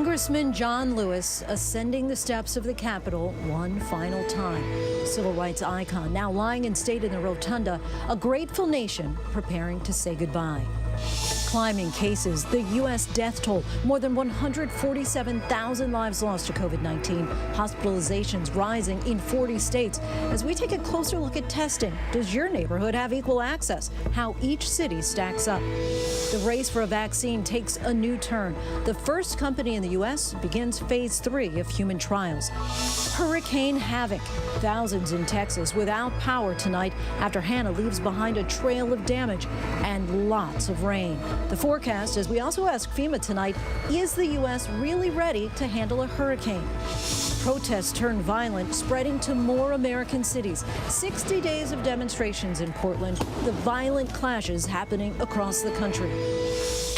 Congressman John Lewis ascending the steps of the Capitol one final time. Civil rights icon now lying in state in the rotunda, a grateful nation preparing to say goodbye. Climbing cases, the U.S. death toll, more than 147,000 lives lost to COVID-19. Hospitalizations rising in 40 states. As we take a closer look at testing, does your neighborhood have equal access? How each city stacks up. The race for a vaccine takes a new turn. The first company in the U.S. begins phase 3 of human trials. Hurricane havoc. Thousands in Texas without power tonight after Hannah leaves behind a trail of damage and lots of rain. The forecast, as we also ask Fema tonight, is the U.S. really ready to handle a hurricane? Protests turned violent, spreading to more American cities. 60 days of demonstrations in Portland, the violent clashes happening across the country.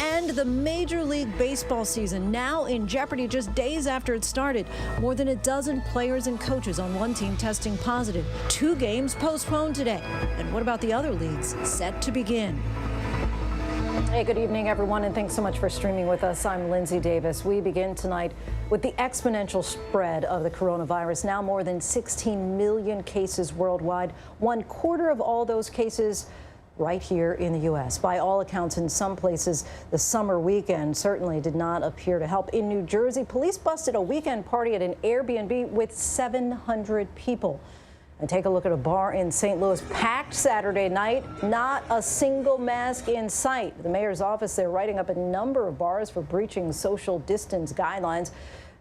And the Major League Baseball season now in jeopardy just days after it started. More than a dozen players and coaches on one team testing positive. 2 games postponed today. And what about the other leagues set to begin? Hey, good evening, everyone, and thanks so much for streaming with us. I'm Lindsay Davis. We begin tonight with the exponential spread of the coronavirus. Now more than 16 million cases worldwide. 1/4 of all those cases right here in the U.S. By all accounts, in some places, the summer weekend certainly did not appear to help. In New Jersey, police busted a weekend party at an Airbnb with 700 people. And take a look at a bar in St. Louis, packed Saturday night, not a single mask in sight. The mayor's office there writing up a number of bars for breaching social distance guidelines.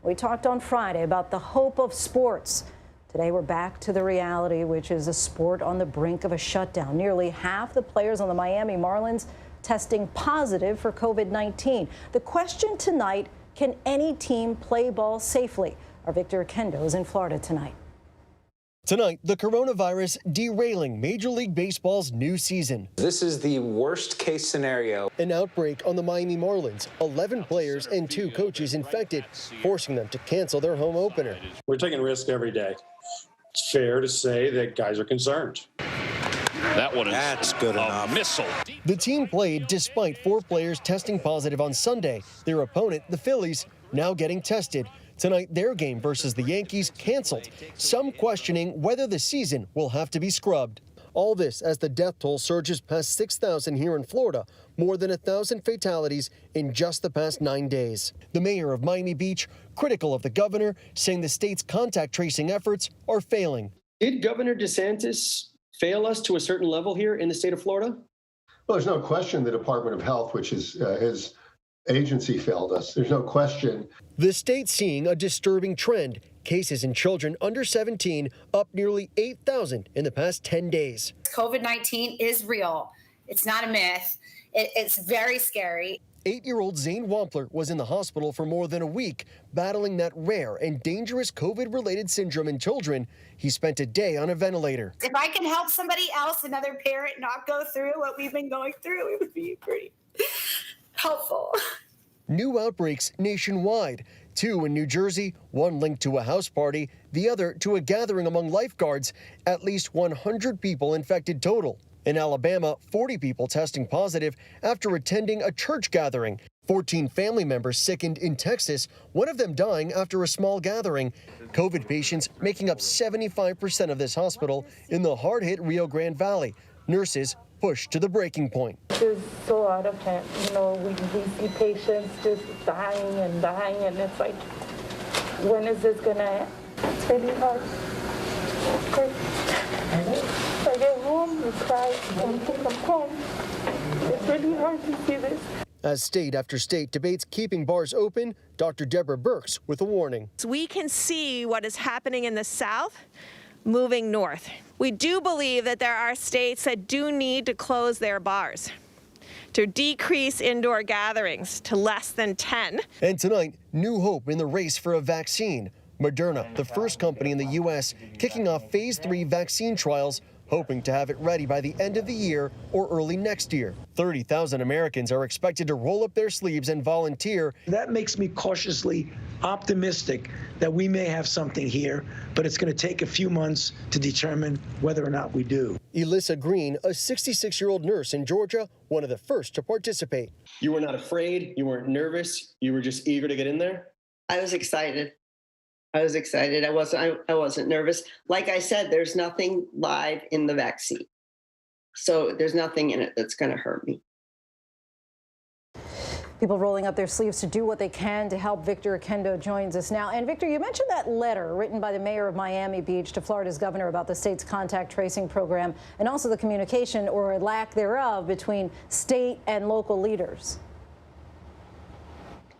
We talked on Friday about the hope of sports. Today we're back to the reality, which is a sport on the brink of a shutdown. Nearly half the players on the Miami Marlins testing positive for COVID-19. The question tonight, can any team play ball safely? Our Victor Kendo is in Florida tonight. Tonight, the coronavirus derailing Major League Baseball's new season. This is the worst case scenario. An outbreak on the Miami Marlins, 11 players and 2 coaches infected, forcing them to cancel their home opener. We're taking risks every day. It's fair to say that guys are concerned. That's good enough. Missile. The team played despite 4 players testing positive on Sunday. Their opponent, the Phillies, now getting tested. Tonight, their game versus the Yankees canceled, some questioning whether the season will have to be scrubbed. All this as the death toll surges past 6,000 here in Florida, more than 1,000 fatalities in just the past 9 days. The mayor of Miami Beach critical of the governor, saying the state's contact tracing efforts are failing. Did Governor DeSantis fail us to a certain level here in the state of Florida? Well, there's no question the Department of Health, which is his agency, failed us. There's no question. The state seeing a disturbing trend. Cases in children under 17 up nearly 8,000 in the past 10 days. COVID-19 is real. It's not a myth. It's very scary. 8-year-old Zane Wampler was in the hospital for more than a week, battling that rare and dangerous COVID-related syndrome in children. He spent a day on a ventilator. If I can help somebody else, another parent, not go through what we've been going through, it would be pretty helpful. New outbreaks nationwide. 2 in New Jersey, 1 linked to a house party, the other to a gathering among lifeguards. At least 100 people infected total. In Alabama, 40 people testing positive after attending a church gathering. 14 family members sickened in Texas, one of them dying after a small gathering. COVID patients making up 75% of this hospital in the hard-hit Rio Grande Valley. Nurses pushed to the breaking point. It's so out of hand. You know, we see patients just dying, and it's like, when is this gonna end? It's really hard. I get home and cry and come home. It's really hard to see this. As state after state debates keeping bars open, Dr. Deborah Birx with a warning. We can see what is happening in the South moving north. We do believe that there are states that do need to close their bars, to decrease indoor gatherings to less than 10. And tonight, new hope in the race for a vaccine. Moderna, the first company in the U.S., kicking off phase 3 vaccine trials, hoping to have it ready by the end of the year or early next year. 30,000 Americans are expected to roll up their sleeves and volunteer. That makes me cautiously optimistic that we may have something here, but it's going to take a few months to determine whether or not we do. Elissa Green, a 66-year-old nurse in Georgia, one of the first to participate. You were not afraid, you weren't nervous, you were just eager to get in there? I was excited. I wasn't nervous. Like I said, there's nothing live in the vaccine. So there's nothing in it that's going to hurt me. People rolling up their sleeves to do what they can to help. Victor Oquendo joins us now. And Victor, you mentioned that letter written by the mayor of Miami Beach to Florida's governor about the state's contact tracing program and also the communication or lack thereof between state and local leaders.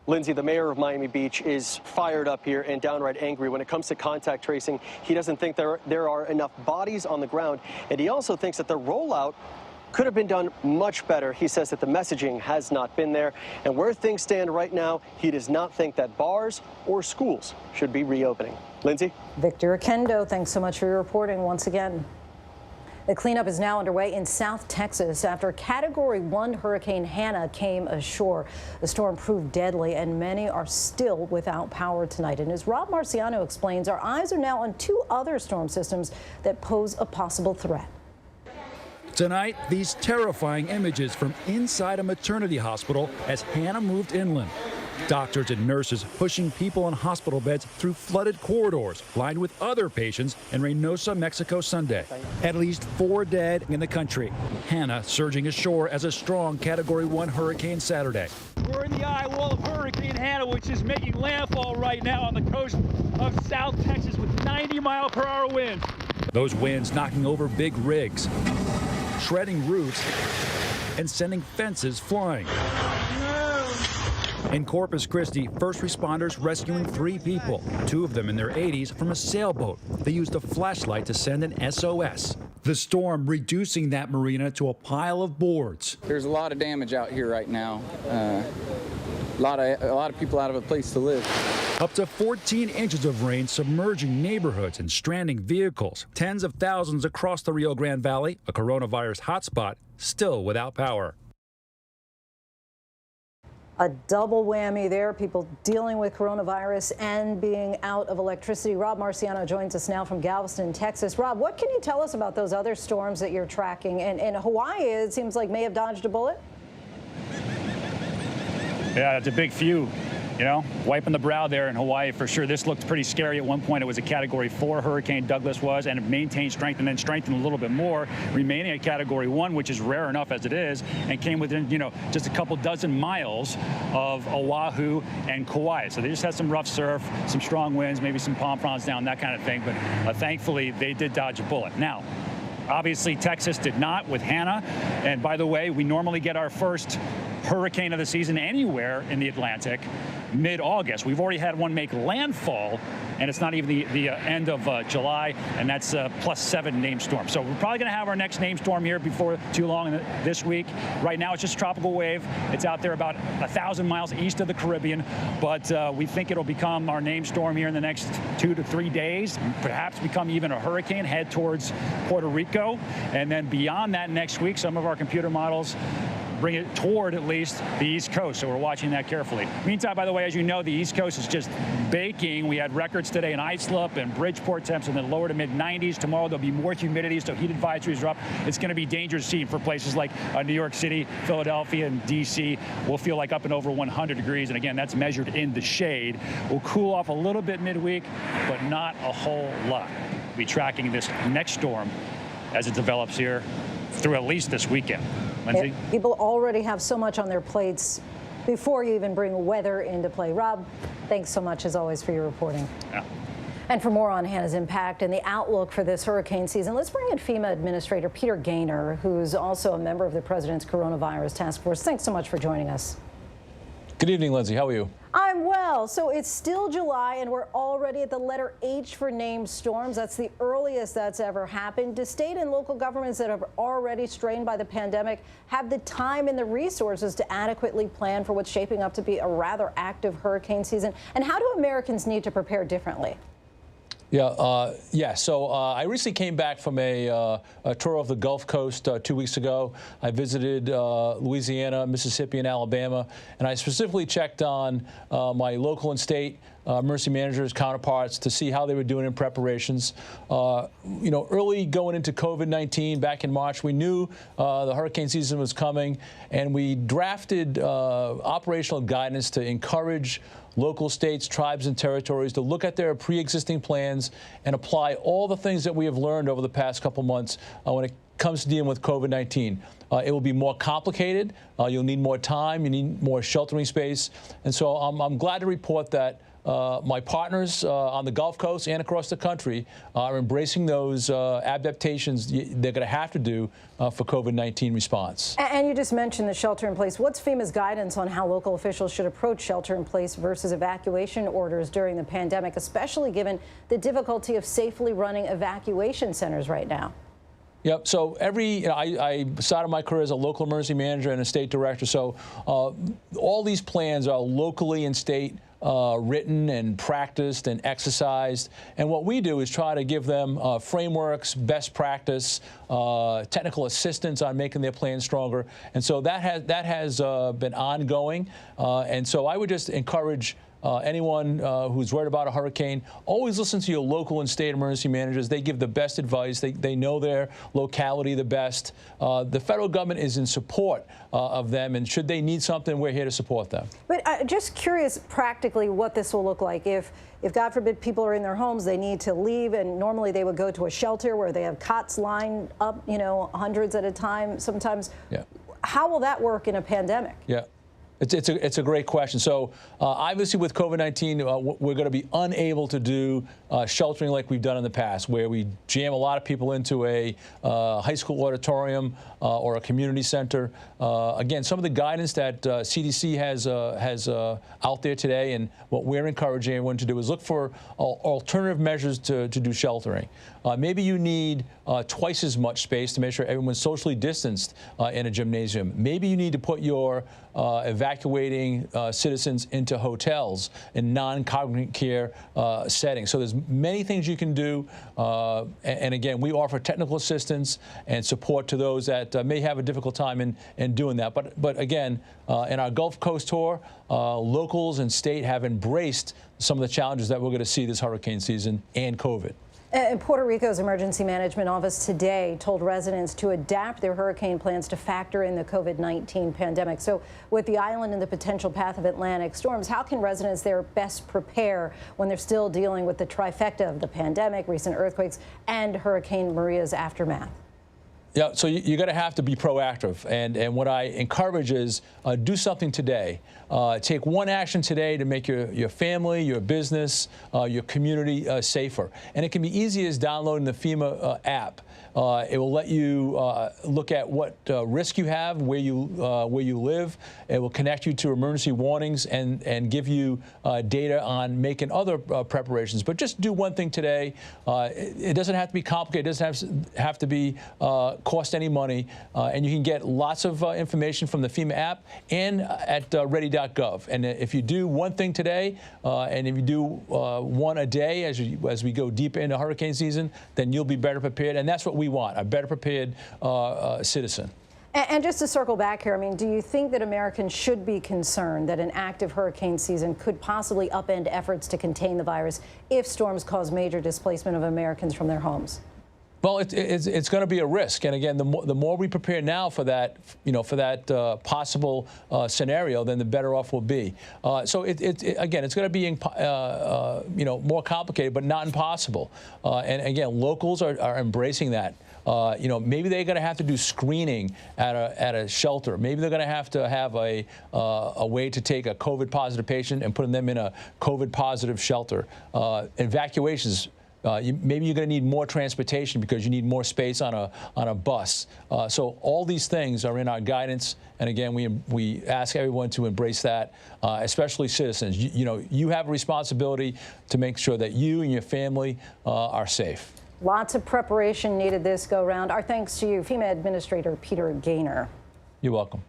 Lindsay, the mayor of Miami Beach is fired up here and downright angry. When it comes to contact tracing, he doesn't think there are enough bodies on the ground, and he also thinks that the rollout could have been done much better. He says that the messaging has not been there, and where things stand right now, he does not think that bars or schools should be reopening. Lindsay? Victor Oquendo, thanks so much for your reporting once again. The cleanup is now underway in South Texas after Category 1 Hurricane Hannah came ashore. The storm proved deadly, and many are still without power tonight. And as Rob Marciano explains, our eyes are now on 2 other storm systems that pose a possible threat. Tonight, these terrifying images from inside a maternity hospital as Hannah moved inland. Doctors and nurses pushing people in hospital beds through flooded corridors lined with other patients in Reynosa, Mexico Sunday. At least 4 dead in the country. Hannah surging ashore as a strong Category 1 hurricane Saturday. We're in the eye wall of Hurricane Hannah, which is making landfall right now on the coast of South Texas with 90-mile-per-hour winds. Those winds knocking over big rigs, shredding roofs, and sending fences flying. In Corpus Christi, first responders rescuing 3 people, 2 of them in their 80s, from a sailboat. They used a flashlight to send an SOS. The storm reducing that marina to a pile of boards. There's a lot of damage out here right now. A lot of people out of a place to live. Up to 14 inches of rain submerging neighborhoods and stranding vehicles. Tens of thousands across the Rio Grande Valley, a coronavirus hotspot, still without power. A double whammy there, people dealing with coronavirus and being out of electricity. Rob Marciano joins us now from Galveston, Texas. Rob, what can you tell us about those other storms that you're tracking? And Hawaii, it seems like, may have dodged a bullet. Yeah, it's a big few. You know, wiping the brow there in Hawaii for sure. This looked pretty scary at one point. It was a Category 4 hurricane, Douglas was, and it maintained strength and then strengthened a little bit more, remaining at Category 1, which is rare enough as it is, and came within, just a couple dozen miles of Oahu and Kauai. So they just had some rough surf, some strong winds, maybe some palm fronds down, that kind of thing. But thankfully, they did dodge a bullet. Now, obviously, Texas did not with Hannah. And by the way, we normally get our first hurricane of the season anywhere in the Atlantic mid-August. We've already had one make landfall, and it's not even the end of July, and that's +7 named storm. So we're probably going to have our next named storm here before too long this week. Right now, it's just a tropical wave. It's out there about 1,000 miles east of the Caribbean, but we think it'll become our named storm here in the next 2 to 3 days, perhaps become even a hurricane, head towards Puerto Rico, and then beyond that next week, some of our computer models bring it toward at least the East Coast. So we're watching that carefully. Meantime, by the way, as you know, the East Coast is just baking. We had records today in Islip and Bridgeport, temps in the lower to mid-90s. Tomorrow there'll be more humidity, so heat advisories are up. It's going to be dangerous scene for places like New York City, Philadelphia, and D.C. We'll feel like up and over 100 degrees, and again, that's measured in the shade. We'll cool off a little bit midweek, but not a whole lot. We'll be tracking this next storm as it develops here through at least this weekend. Lindsay? People already have so much on their plates before you even bring weather into play. Rob, thanks so much, as always, for your reporting. Yeah. And for more on Hannah's impact and the outlook for this hurricane season, let's bring in FEMA Administrator Peter Gaynor, who's also a member of the President's Coronavirus Task Force. Thanks so much for joining us. Good evening, Lindsay. How are you? I'm well. So it's still July, and we're already at the letter H for named storms. That's the earliest that's ever happened. Do state and local governments that are already strained by the pandemic have the time and the resources to adequately plan for what's shaping up to be a rather active hurricane season? And how do Americans need to prepare differently? Yeah. So I recently came back from a tour of the Gulf Coast 2 weeks ago. I visited Louisiana, Mississippi, and Alabama, and I specifically checked on my local and state emergency managers, counterparts, to see how they were doing in preparations. Early going into COVID-19 back in March, we knew the hurricane season was coming, and we drafted operational guidance to encourage local states, tribes, and territories to look at their pre-existing plans and apply all the things that we have learned over the past couple months when it comes to dealing with COVID-19. It will be more complicated. You'll need more time. You need more sheltering space. And so I'm glad to report that my partners on the Gulf Coast and across the country are embracing those adaptations they're going to have to do for COVID-19 response. And you just mentioned the shelter in place. What's FEMA's guidance on how local officials should approach shelter in place versus evacuation orders during the pandemic, especially given the difficulty of safely running evacuation centers right now? Yep. So I started my career as a local emergency manager and a state director. So all these plans are locally and state written and practiced and exercised. And what we do is try to give them frameworks, best practice, technical assistance on making their plans stronger. And so that has been ongoing. And so I would just encourage anyone who's worried about a hurricane, always listen to your local and state emergency managers. They give the best advice. They know their locality the best. The federal government is in support of them, and should they need something, we're here to support them. But just curious practically what this will look like. If God forbid people are in their homes, they need to leave, and normally they would go to a shelter where they have cots lined up, hundreds at a time sometimes. Yeah. How will that work in a pandemic? Yeah. It's a great question. So obviously with COVID-19, we're going to be unable to do sheltering like we've done in the past, where we jam a lot of people into a high school auditorium or a community center. Again, some of the guidance that CDC has out there today, and what we're encouraging everyone to do is look for alternative measures to do sheltering. Maybe you need twice as much space to make sure everyone's socially distanced in a gymnasium. Maybe you need to put your evacuating citizens into hotels in non-congregate care settings. So there's many things you can do. And again, we offer technical assistance and support to those that may have a difficult time in doing that. But again, in our Gulf Coast tour, locals and state have embraced some of the challenges that we're going to see this hurricane season and COVID. And Puerto Rico's Emergency Management Office today told residents to adapt their hurricane plans to factor in the COVID-19 pandemic. So with the island and the potential path of Atlantic storms, how can residents there best prepare when they're still dealing with the trifecta of the pandemic, recent earthquakes, and Hurricane Maria's aftermath? Yeah, so you're going to have to be proactive. And what I encourage is do something today. Take one action today to make your family, your business, your community safer. And it can be easy as downloading the Fema app. It will let you look at what risk you have, where you live. It will connect you to emergency warnings and give you data on making other preparations. But just do one thing today. It doesn't have to be complicated. It doesn't have to be cost any money. And you can get lots of information from the Fema app and at ready.gov. And if you do one thing today, and if you do one a day as we go deeper into hurricane season, then you'll be better prepared. And that's what we want, a better prepared citizen. And just to circle back here, I mean, do you think that Americans should be concerned that an active hurricane season could possibly upend efforts to contain the virus if storms cause major displacement of Americans from their homes? Well, it's going to be a risk, and again, the more we prepare now for that, for that possible scenario, then the better off we'll be. So again, it's going to be more complicated, but not impossible. And again, locals are embracing that. Maybe they're going to have to do screening at a shelter. Maybe they're going to have a way to take a COVID positive patient and put them in a COVID positive shelter. Evacuations. Maybe you're going to need more transportation because you need more space on a bus. So all these things are in our guidance, and again, we ask everyone to embrace that, especially citizens. You have a responsibility to make sure that you and your family are safe. Lots of preparation needed this go round. Our thanks to you, FEMA Administrator Peter Gaynor. You're welcome.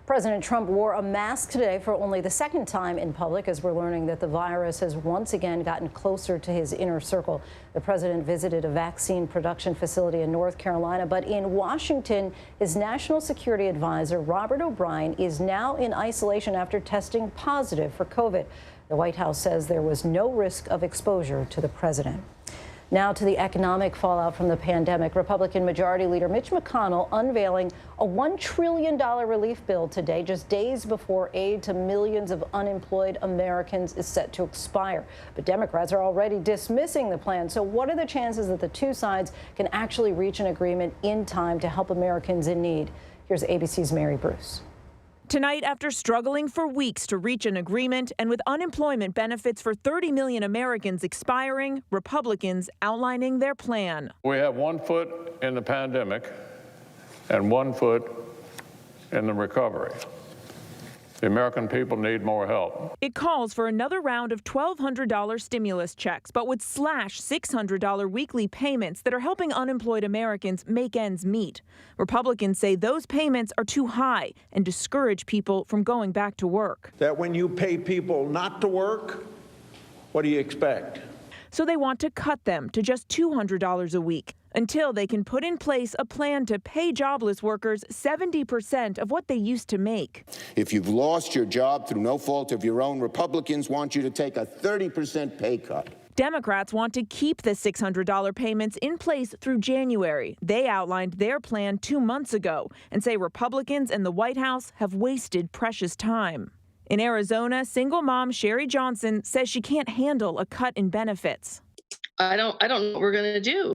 President Trump wore a mask today for only the second time in public, as we're learning that the virus has once again gotten closer to his inner circle. The president visited a vaccine production facility in North Carolina, but in Washington, his national security advisor, Robert O'Brien, is now in isolation after testing positive for COVID. The White House says there was no risk of exposure to the president. Now to the economic fallout from the pandemic. Republican Majority Leader Mitch McConnell unveiling a $1 trillion relief bill today, just days before aid to millions of unemployed Americans is set to expire. But Democrats are already dismissing the plan. So what are the chances that the two sides can actually reach an agreement in time to help Americans in need? Here's ABC's Mary Bruce. Tonight, after struggling for weeks to reach an agreement and with unemployment benefits for 30 million Americans expiring, Republicans outlining their plan. We have 1 foot in the pandemic and 1 foot in the recovery. The American people need more help. It calls for another round of $1,200 stimulus checks, but would slash $600 weekly payments that are helping unemployed Americans make ends meet. Republicans say those payments are too high and discourage people from going back to work. That when you pay people not to work, what do you expect? So they want to cut them to just $200 a week until they can put in place a plan to pay jobless workers 70% of what they used to make. If you've lost your job through no fault of your own, Republicans want you to take a 30% pay cut. Democrats want to keep the $600 payments in place through January. They outlined their plan 2 months ago and say Republicans and the White House have wasted precious time. In Arizona, single mom Sherry Johnson says she can't handle a cut in benefits. I don't know what we're going to do.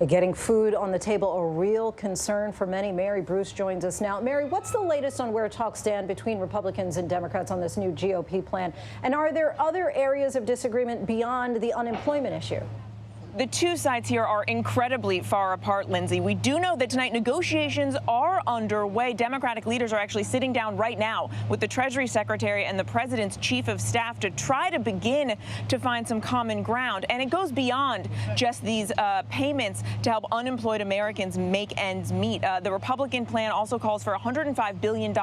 Getting food on the table, a real concern for many. Mary Bruce joins us now. Mary, what's the latest on where talks stand between Republicans and Democrats on this new GOP plan? And are there other areas of disagreement beyond the unemployment issue? The two sides here are incredibly far apart, Lindsay. We do know that tonight negotiations are underway. Democratic leaders are actually sitting down right now with the Treasury Secretary and the president's chief of staff to try to begin to find some common ground. And it goes beyond just these payments to help unemployed Americans make ends meet. The Republican plan also calls for $105 billion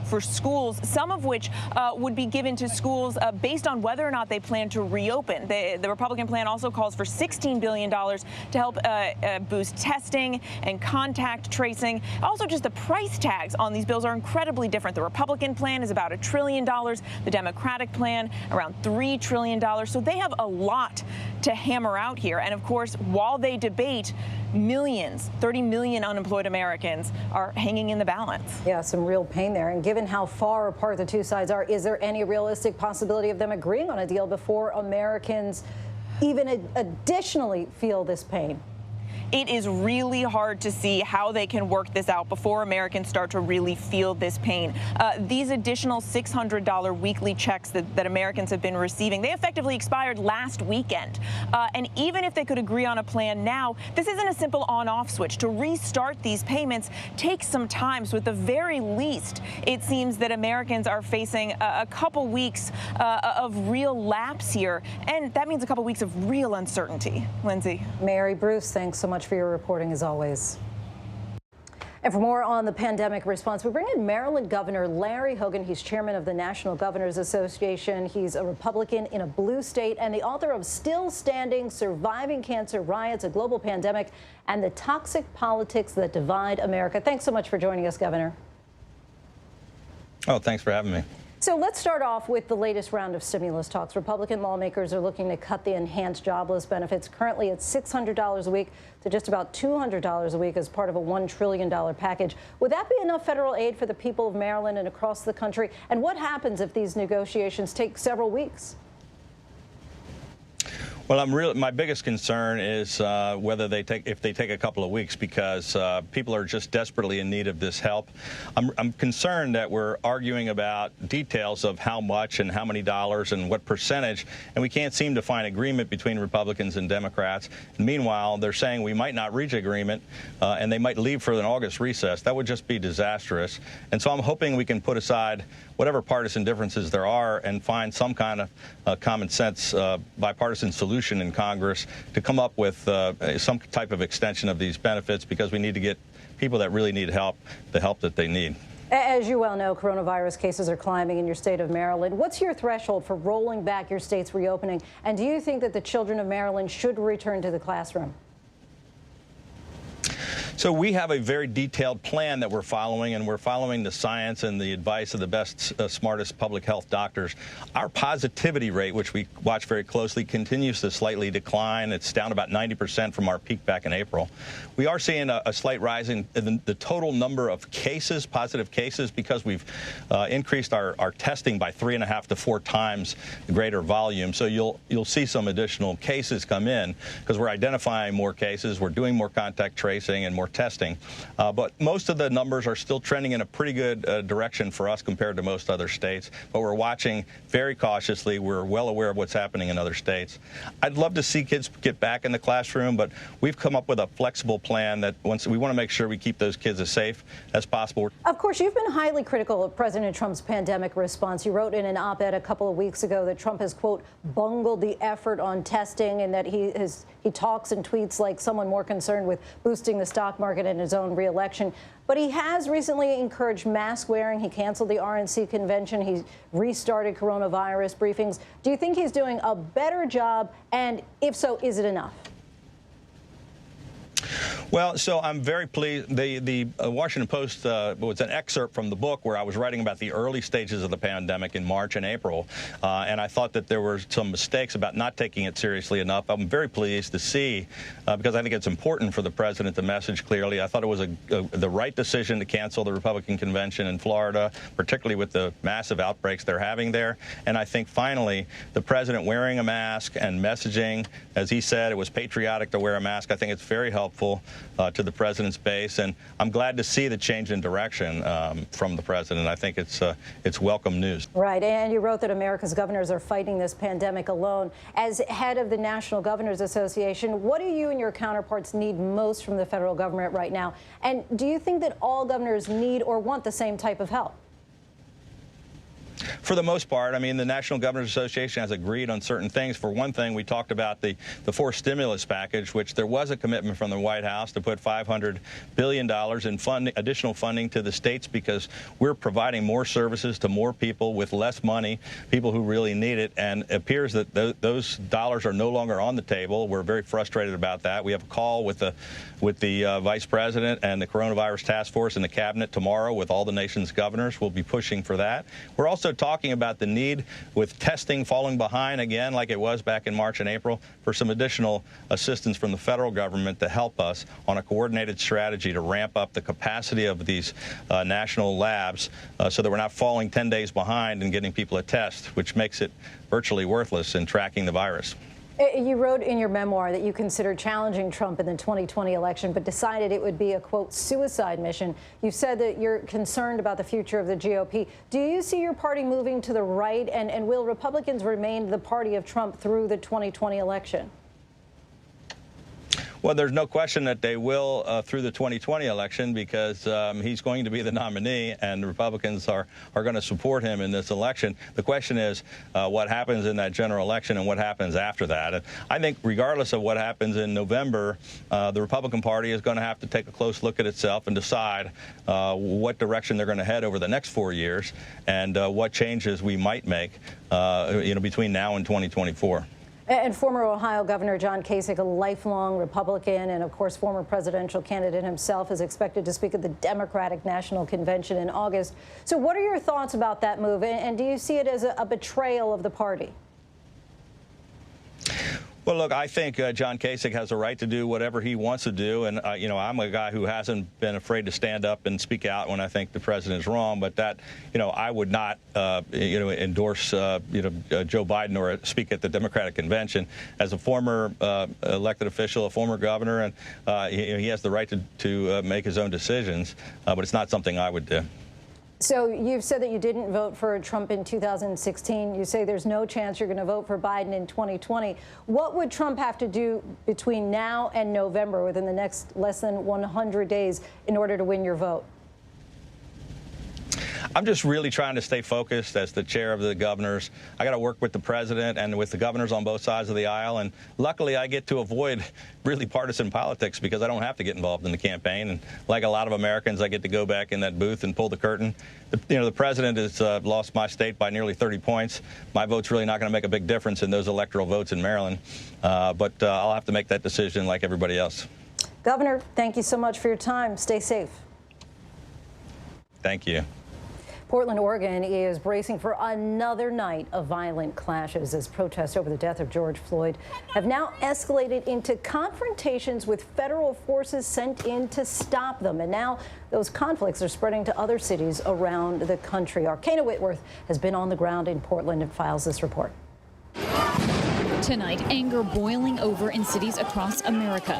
for schools, some of which would be given to schools based on whether or not they plan to reopen. The Republican plan also calls for $16 billion to help boost testing and contact tracing. Also, just the price tags on these bills are incredibly different. The Republican plan is about $1 trillion. The Democratic plan around $3 trillion. So they have a lot to hammer out here. And of course, while they debate, millions, 30 million unemployed Americans are hanging in the balance. Yeah, some real pain there. And given how far apart the two sides are, is there any realistic possibility of them agreeing on a deal before Americans even additionally feel this pain? It is really hard to see how they can work this out before Americans start to really feel this pain. These additional $600 weekly checks that Americans have been receiving, they effectively expired last weekend. And even if they could agree on a plan now, this isn't a simple on-off switch. To restart these payments takes some time. So at the very least, it seems that Americans are facing a couple weeks of real lapse here. And that means a couple weeks of real uncertainty. Lindsay. Mary Bruce, thanks so much for your reporting as always. And for more on the pandemic response, we bring in Maryland Governor Larry Hogan. He's chairman of the National Governors Association. He's a Republican in a blue state and the author of Still Standing: Surviving Cancer Riots, a Global Pandemic, and the Toxic Politics That Divide America. Thanks so much for joining us, Governor. Oh, thanks for having me. So let's start off with the latest round of stimulus talks. Republican lawmakers are looking to cut the enhanced jobless benefits, currently at $600 a week, to just about $200 a week as part of a $1 trillion package. Would that be enough federal aid for the people of Maryland and across the country? And what happens if these negotiations take several weeks? Well, my biggest concern is if they take a couple of weeks, because people are just desperately in need of this help. I'm concerned that we're arguing about details of how much and how many dollars and what percentage, and we can't seem to find agreement between Republicans and Democrats. And meanwhile, they're saying we might not reach agreement and they might leave for an August recess. That would just be disastrous. And so I'm hoping we can put aside whatever partisan differences there are and find some kind of common sense bipartisan solution in Congress to come up with some type of extension of these benefits, because we need to get people that really need help the help that they need. As you well know, coronavirus cases are climbing in your state of Maryland. What's your threshold for rolling back your state's reopening? And do you think that the children of Maryland should return to the classroom? So we have a very detailed plan that we're following, and we're following the science and the advice of the best, smartest public health doctors. Our positivity rate, which we watch very closely, continues to slightly decline. It's down about 90% from our peak back in April. We are seeing a slight rise in the total number of cases, positive cases, because we've increased our testing by 3.5 to 4 times the greater volume. So you'll see some additional cases come in because we're identifying more cases, we're doing more contact tracing and more testing. But most of the numbers are still trending in a pretty good direction for us compared to most other states. But we're watching very cautiously. We're well aware of what's happening in other states. I'd love to see kids get back in the classroom, but we've come up with a flexible plan that we want to make sure we keep those kids as safe as possible. Of course, you've been highly critical of President Trump's pandemic response. You wrote in an op-ed a couple of weeks ago that Trump has, quote, bungled the effort on testing, and that he talks and tweets like someone more concerned with boosting the stock market in his own re-election. But he has recently encouraged mask wearing. He canceled the RNC convention. He restarted coronavirus briefings. Do you think he's doing a better job? And if so, is it enough? Well, so I'm very pleased. The Washington Post was an excerpt from the book where I was writing about the early stages of the pandemic in March and April, and I thought that there were some mistakes about not taking it seriously enough. I'm very pleased to see, because I think it's important for the president to message clearly. I thought it was the right decision to cancel the Republican convention in Florida, particularly with the massive outbreaks they're having there. And I think finally, the president wearing a mask and messaging, as he said, it was patriotic to wear a mask. I think it's very helpful to the president's base, and I'm glad to see the change in direction from the president. I think it's welcome news. Right, and you wrote that America's governors are fighting this pandemic alone. As head of the National Governors Association, what do you and your counterparts need most from the federal government right now? And do you think that all governors need or want the same type of help? For the most part, I mean, the National Governors Association has agreed on certain things. For one thing, we talked about the forced stimulus package, which there was a commitment from the White House to put $500 billion in additional funding to the states, because we're providing more services to more people with less money, people who really need it. And it appears that those dollars are no longer on the table. We're very frustrated about that. We have a call with the vice president and the coronavirus task force and the cabinet tomorrow with all the nation's governors. We'll be pushing for that. We're also talking about the need, with testing falling behind again, like it was back in March and April, for some additional assistance from the federal government to help us on a coordinated strategy to ramp up the capacity of these national labs so that we're not falling 10 days behind and getting people a test, which makes it virtually worthless in tracking the virus. You wrote in your memoir that you considered challenging Trump in the 2020 election, but decided it would be a, quote, suicide mission. You said that you're concerned about the future of the GOP. Do you see your party moving to the right, and will Republicans remain the party of Trump through the 2020 election? Well, there's no question that they will through the 2020 election, because he's going to be the nominee, and the Republicans are going to support him in this election. The question is what happens in that general election and what happens after that. And I think regardless of what happens in November, the Republican Party is going to have to take a close look at itself and decide what direction they're going to head over the next 4 years, and what changes we might make between now and 2024. And former Ohio Governor John Kasich, a lifelong Republican and, of course, former presidential candidate himself, is expected to speak at the Democratic National Convention in August. So what are your thoughts about that move? And do you see it as a betrayal of the party? Well, look, I think John Kasich has a right to do whatever he wants to do. And, I'm a guy who hasn't been afraid to stand up and speak out when I think the president is wrong. But that, I would not, endorse, Joe Biden or speak at the Democratic convention. As a former elected official, a former governor, and he has the right to make his own decisions. But it's not something I would do. So you've said that you didn't vote for Trump in 2016. You say there's no chance you're going to vote for Biden in 2020. What would Trump have to do between now and November, within the next less than 100 days, in order to win your vote? I'm just really trying to stay focused as the chair of the governors. I got to work with the president and with the governors on both sides of the aisle. And luckily, I get to avoid really partisan politics because I don't have to get involved in the campaign. And like a lot of Americans, I get to go back in that booth and pull the curtain. The president has lost my state by nearly 30 points. My vote's really not going to make a big difference in those electoral votes in Maryland. But I'll have to make that decision like everybody else. Governor, thank you so much for your time. Stay safe. Thank you. Portland, Oregon is bracing for another night of violent clashes as protests over the death of George Floyd have now escalated into confrontations with federal forces sent in to stop them. And now those conflicts are spreading to other cities around the country. Our Kana Whitworth has been on the ground in Portland and files this report. Tonight, anger boiling over in cities across America.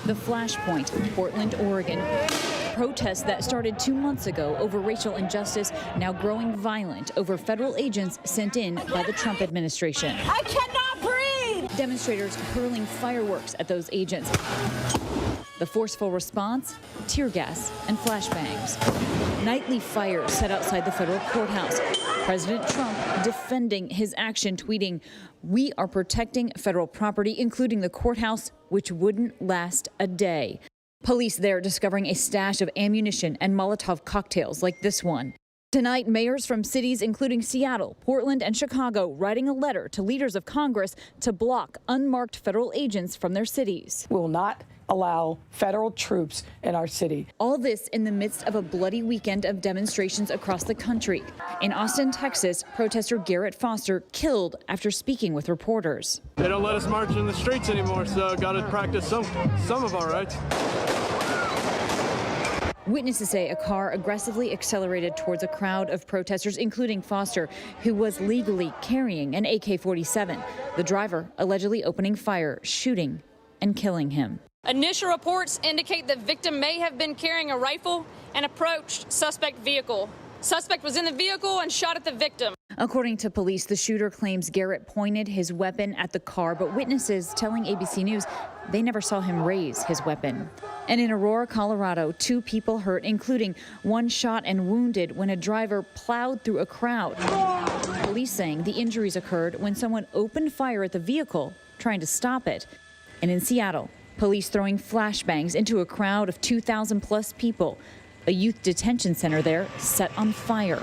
The flashpoint, Portland, Oregon. Protests that started 2 months ago over racial injustice now growing violent over federal agents sent in by the Trump administration. I cannot breathe! Demonstrators hurling fireworks at those agents. The forceful response, tear gas and flashbangs. Nightly fires set outside the federal courthouse. President Trump defending his action, tweeting, "We are protecting federal property, including the courthouse, which wouldn't last a day." Police there discovering a stash of ammunition and Molotov cocktails like this one. Tonight, mayors from cities including Seattle, Portland, and Chicago writing a letter to leaders of Congress to block unmarked federal agents from their cities. We will not allow federal troops in our city. All this in the midst of a bloody weekend of demonstrations across the country. In Austin, Texas, protester Garrett Foster killed after speaking with reporters. They don't let us march in the streets anymore, so got to practice some of our rights. Witnesses say a car aggressively accelerated towards a crowd of protesters, including Foster, who was legally carrying an AK-47. The driver allegedly opening fire, shooting and killing him. Initial reports indicate the victim may have been carrying a rifle and approached suspect vehicle. Suspect was in the vehicle and shot at the victim. According to police, the shooter claims Garrett pointed his weapon at the car, but witnesses telling ABC News they never saw him raise his weapon. And in Aurora, Colorado, 2 people hurt, including one shot and wounded when a driver plowed through a crowd. Police saying the injuries occurred when someone opened fire at the vehicle, trying to stop it. And in Seattle, police throwing flashbangs into a crowd of 2,000 plus people. A youth detention center there set on fire.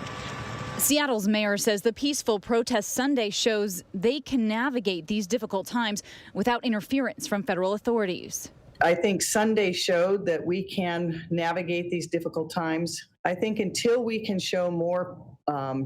Seattle's mayor says the peaceful protest Sunday shows they can navigate these difficult times without interference from federal authorities. I think Sunday showed that we can navigate these difficult times. I think until we can show more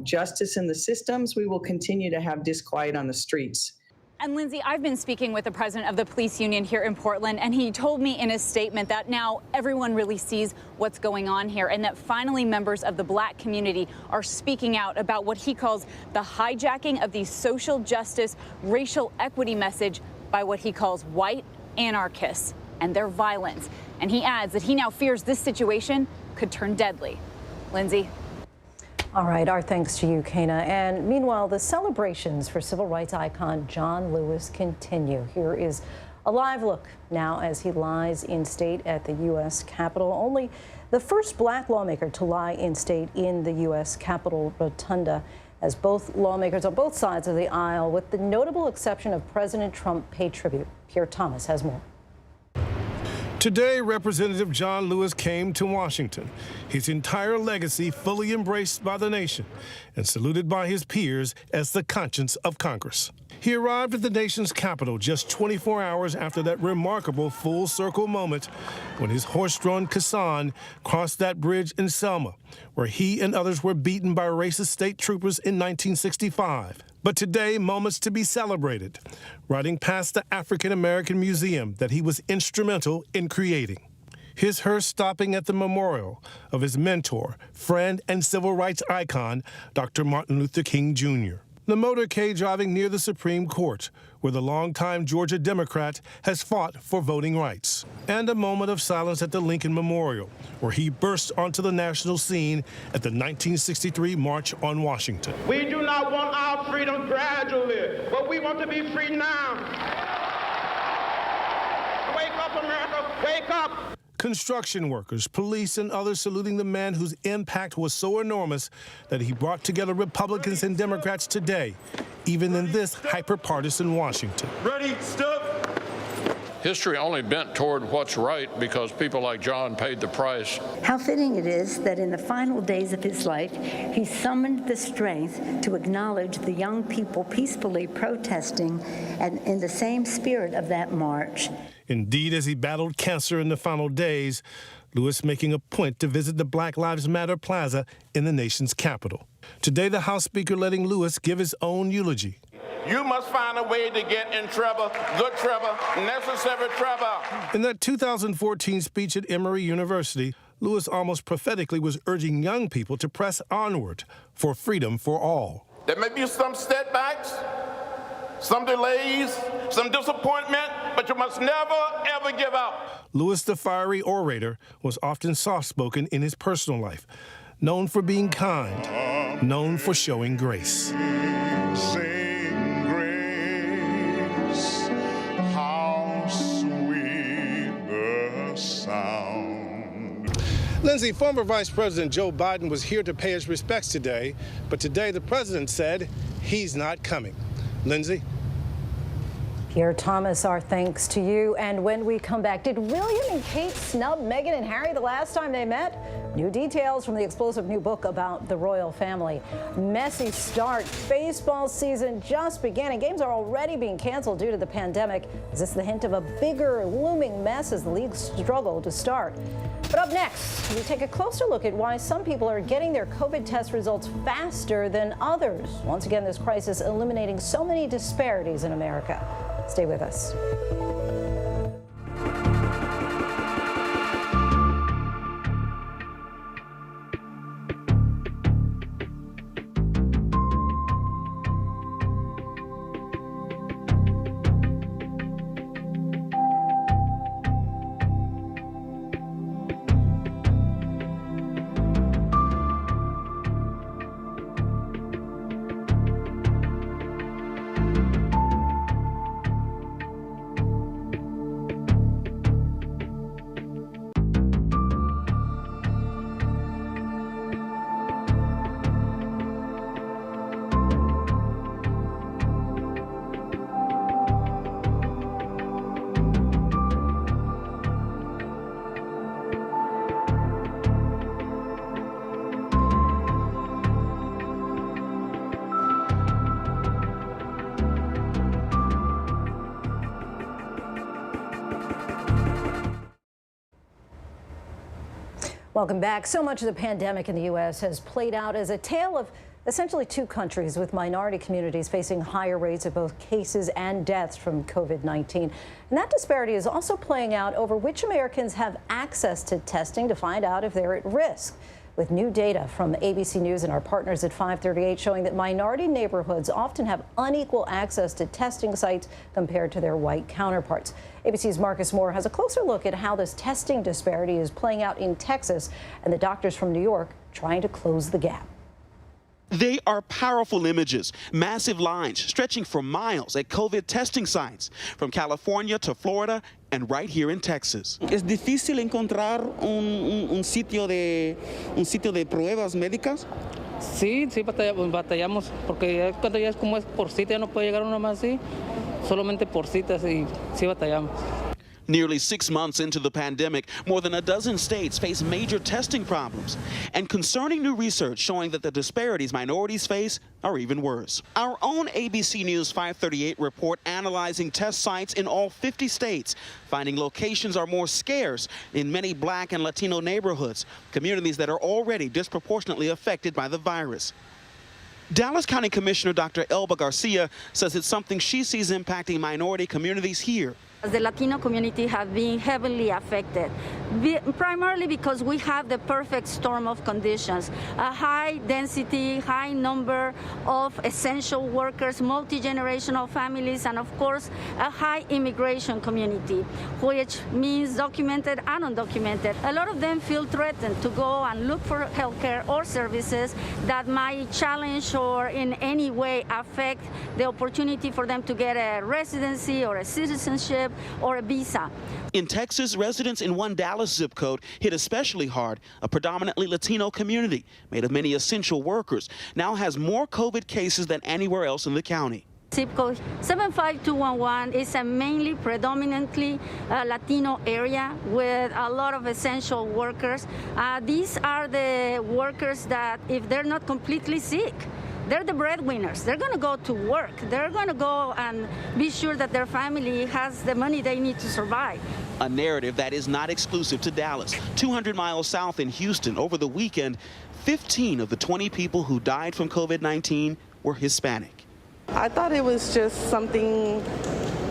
justice in the systems, we will continue to have disquiet on the streets. And Lindsay, I've been speaking with the president of the police union here in Portland, and he told me in his statement that now everyone really sees what's going on here and that finally members of the Black community are speaking out about what he calls the hijacking of the social justice, racial equity message by what he calls white anarchists and their violence. And he adds that he now fears this situation could turn deadly. Lindsay. All right, our thanks to you, Kana. And meanwhile, the celebrations for civil rights icon John Lewis continue. Here is a live look now as he lies in state at the U.S. Capitol. Only the first Black lawmaker to lie in state in the U.S. Capitol Rotunda, as both lawmakers on both sides of the aisle, with the notable exception of President Trump, pay tribute. Pierre Thomas has more. Today, Representative John Lewis came to Washington, his entire legacy fully embraced by the nation and saluted by his peers as the conscience of Congress. He arrived at the nation's capital just 24 hours after that remarkable full-circle moment when his horse-drawn caisson crossed that bridge in Selma, where he and others were beaten by racist state troopers in 1965. But today, moments to be celebrated, riding past the African American Museum that he was instrumental in creating. His hearse stopping at the memorial of his mentor, friend, and civil rights icon, Dr. Martin Luther King, Jr. The motorcade driving near the Supreme Court, where the longtime Georgia Democrat has fought for voting rights. And a moment of silence at the Lincoln Memorial, where he burst onto the national scene at the 1963 March on Washington. We do not want our freedom gradually, but we want to be free now. Wake up, America, wake up. Construction workers, police, and others saluting the man whose impact was so enormous that he brought together Republicans and Democrats today, even in this hyper-partisan Washington. Ready, stop. history only bent toward what's right because people like John paid the price. How fitting it is that in the final days of his life, he summoned the strength to acknowledge the young people peacefully protesting and in the same spirit of that march. Indeed, as he battled cancer in the final days, Lewis making a point to visit the Black Lives Matter Plaza in the nation's capital. Today, the House Speaker letting Lewis give his own eulogy. You must find a way to get in trouble, good trouble, necessary trouble. In that 2014 speech at Emory University, Lewis almost prophetically was urging young people to press onward for freedom for all. There may be some setbacks, some delays, some disappointment, but you must never, ever give up. Lewis, the fiery orator, was often soft-spoken in his personal life, known for being kind, known for showing grace. Sing grace, how sweet the sound. Lindsay, former Vice President Joe Biden was here to pay his respects today, but today the president said he's not coming. Lindsay? Pierre Thomas, our thanks to you. And when we come back, did William and Kate snub Meghan and Harry the last time they met? New details from the explosive new book about the royal family. Messy start. Baseball season just began and games are already being canceled due to the pandemic. Is this the hint of a bigger looming mess as the league struggle to start? But up next, we take a closer look at why some people are getting their COVID test results faster than others. Once again, this crisis eliminating so many disparities in America. Stay with us. Welcome back. So much of the pandemic in the U.S. has played out as a tale of essentially two countries, with minority communities facing higher rates of both cases and deaths from COVID-19. And that disparity is also playing out over which Americans have access to testing to find out if they're at risk. With new data from ABC News and our partners at 538 showing that minority neighborhoods often have unequal access to testing sites compared to their white counterparts. ABC's Marcus Moore has a closer look at how this testing disparity is playing out in Texas and the doctors from New York trying to close the gap. They are powerful images, massive lines stretching for miles at COVID testing sites from California to Florida and right here in Texas. Es difícil encontrar un sitio de pruebas médicas. Sí, batallamos, porque cuando ya es como es por cita, ya no puede llegar uno más así, solamente por citas y sí batallamos. Nearly 6 months into the pandemic, more than a dozen states face major testing problems and concerning new research showing that the disparities minorities face are even worse. Our own ABC News 538 report analyzing test sites in all 50 states, finding locations are more scarce in many Black and Latino neighborhoods, communities that are already disproportionately affected by the virus. Dallas County Commissioner Dr. Elba Garcia says it's something she sees impacting minority communities here. The Latino community have been heavily affected, primarily because we have the perfect storm of conditions, a high density, high number of essential workers, multi-generational families, and of course, a high immigration community, which means documented and undocumented. A lot of them feel threatened to go and look for healthcare or services that might challenge or in any way affect the opportunity for them to get a residency or a citizenship or a visa. In Texas, residents in one Dallas zip code hit especially hard. A predominantly Latino community made of many essential workers now has more COVID cases than anywhere else in the county. Zip code 75211 is a mainly predominantly Latino area with a lot of essential workers. These are the workers that, if they're not completely sick, they're the breadwinners. They're going to go to work. They're going to go and be sure that their family has the money they need to survive. A narrative that is not exclusive to Dallas. 200 miles south in Houston, over the weekend, 15 of the 20 people who died from COVID-19 were Hispanic. I thought it was just something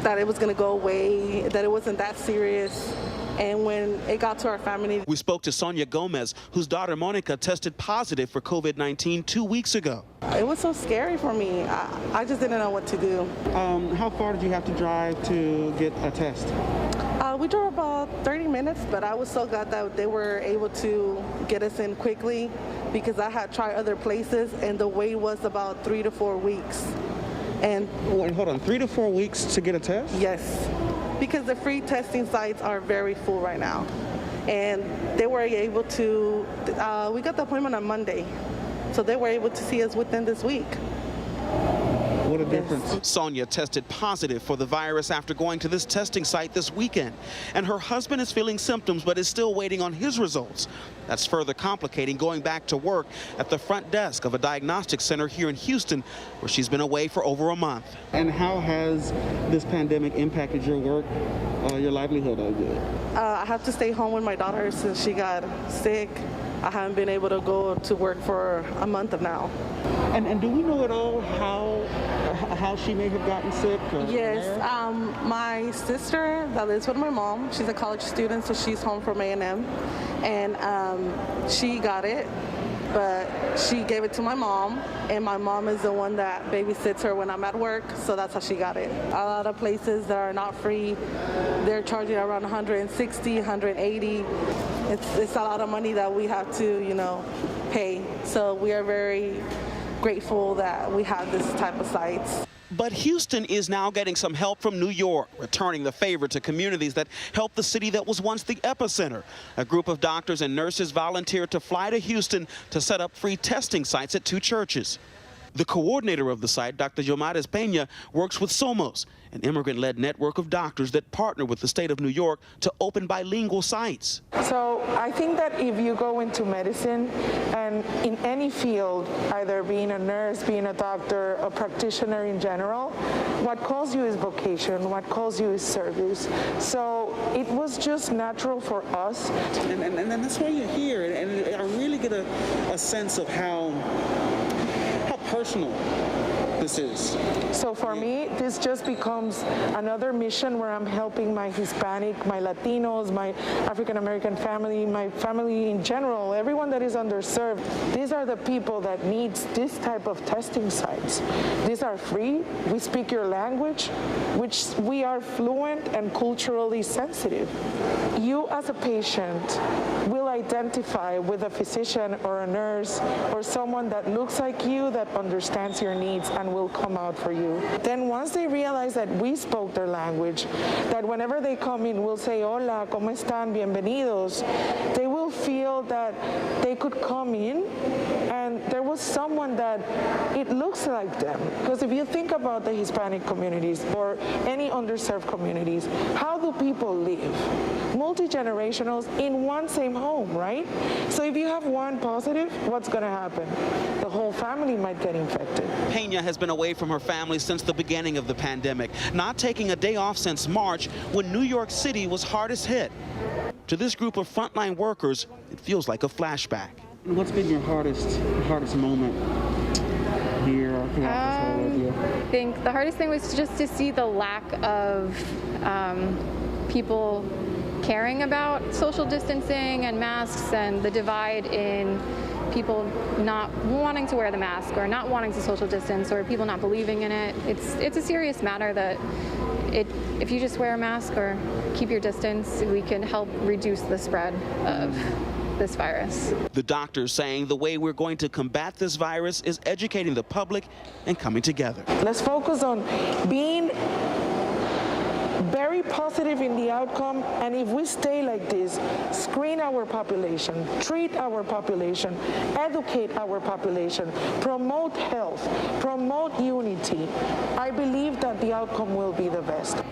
that it was going to go away, that it wasn't that serious. And when it got to our family. We spoke to Sonia Gomez, whose daughter Monica tested positive for COVID-19 2 weeks ago. It was so scary for me. I just didn't know what to do. How far did you have to drive to get a test? We drove about 30 minutes, but I was so glad that they were able to get us in quickly because I had tried other places and the wait was about 3 to 4 weeks. And wait, hold on, 3 to 4 weeks to get a test? Yes, because the free testing sites are very full right now. And they were able to, we got the appointment on Monday, so they were able to see us within this week. What a difference. Sonia tested positive for the virus after going to this testing site this weekend. And her husband is feeling symptoms but is still waiting on his results. That's further complicating going back to work at the front desk of a diagnostic center here in Houston, where she's been away for over a month. And how has this pandemic impacted your work, your livelihood? I have to stay home with my daughter since she got sick. I haven't been able to go to work for a month of now. And do we know at all how she may have gotten sick? Yes, my sister that lives with my mom, she's a college student, so she's home from A&M, and she got it, but she gave it to my mom, and my mom is the one that babysits her when I'm at work, so that's how she got it. A lot of places that are not free, they're charging around $160, $180. It's a lot of money that we have to, pay. So we are very grateful that we have this type of sites. But Houston is now getting some help from New York, returning the favor to communities that helped the city that was once the epicenter. A group of doctors and nurses volunteered to fly to Houston to set up free testing sites at 2 churches. The coordinator of the site, Dr. Yomares Peña, works with Somos, an immigrant-led network of doctors that partner with the state of New York to open bilingual sites. So I think that if you go into medicine and in any field, either being a nurse, being a doctor, a practitioner in general, what calls you is vocation, what calls you is service. So it was just natural for us. And that's why you're here, and I really get a sense of how personal this is. So for me, this just becomes another mission where I'm helping my Hispanic, my Latinos, my African American family, my family in general, everyone that is underserved. These are the people that needs this type of testing sites. These are free. We speak your language, which we are fluent and culturally sensitive. You as a patient will identify with a physician or a nurse or someone that looks like you, that understands your needs and will come out for you. Then once they realize that we spoke their language, that whenever they come in, we'll say, hola, ¿cómo están? Bienvenidos. They will feel that they could come in and there was someone that it looks like them. Because if you think about the Hispanic communities or any underserved communities, how do people live? Multi-generationals in one same home, right? So if you have one positive, what's going to happen? The whole family might get infected. Peña has been away from her family since the beginning of the pandemic, not taking a day off since March when New York City was hardest hit. To this group of frontline workers, it feels like a flashback. What's been your hardest moment here throughout this whole ordeal? I think the hardest thing was just to see the lack of people caring about social distancing and masks, and the divide in people not wanting to wear the mask or not wanting to social distance, or people not believing in it. It's a serious matter that if you just wear a mask or keep your distance, we can help reduce the spread of this virus. The doctors saying the way we're going to combat this virus is educating the public and coming together. Let's focus on being very positive in the outcome, and if we stay like this, screen our population, treat our population, educate our population, promote health, promote unity, I believe that the outcome will be the best.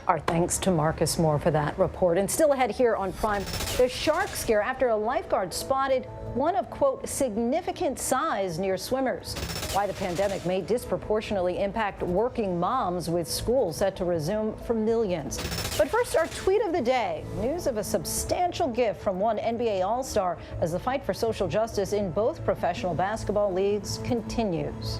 Our thanks to Marcus Moore for that report. And still ahead here on Prime, the shark scare after a lifeguard spotted one of, quote, significant size near swimmers. Why the pandemic may disproportionately impact working moms with school set to resume for millions. But first, our tweet of the day. News of a substantial gift from one NBA All-Star as the fight for social justice in both professional basketball leagues continues.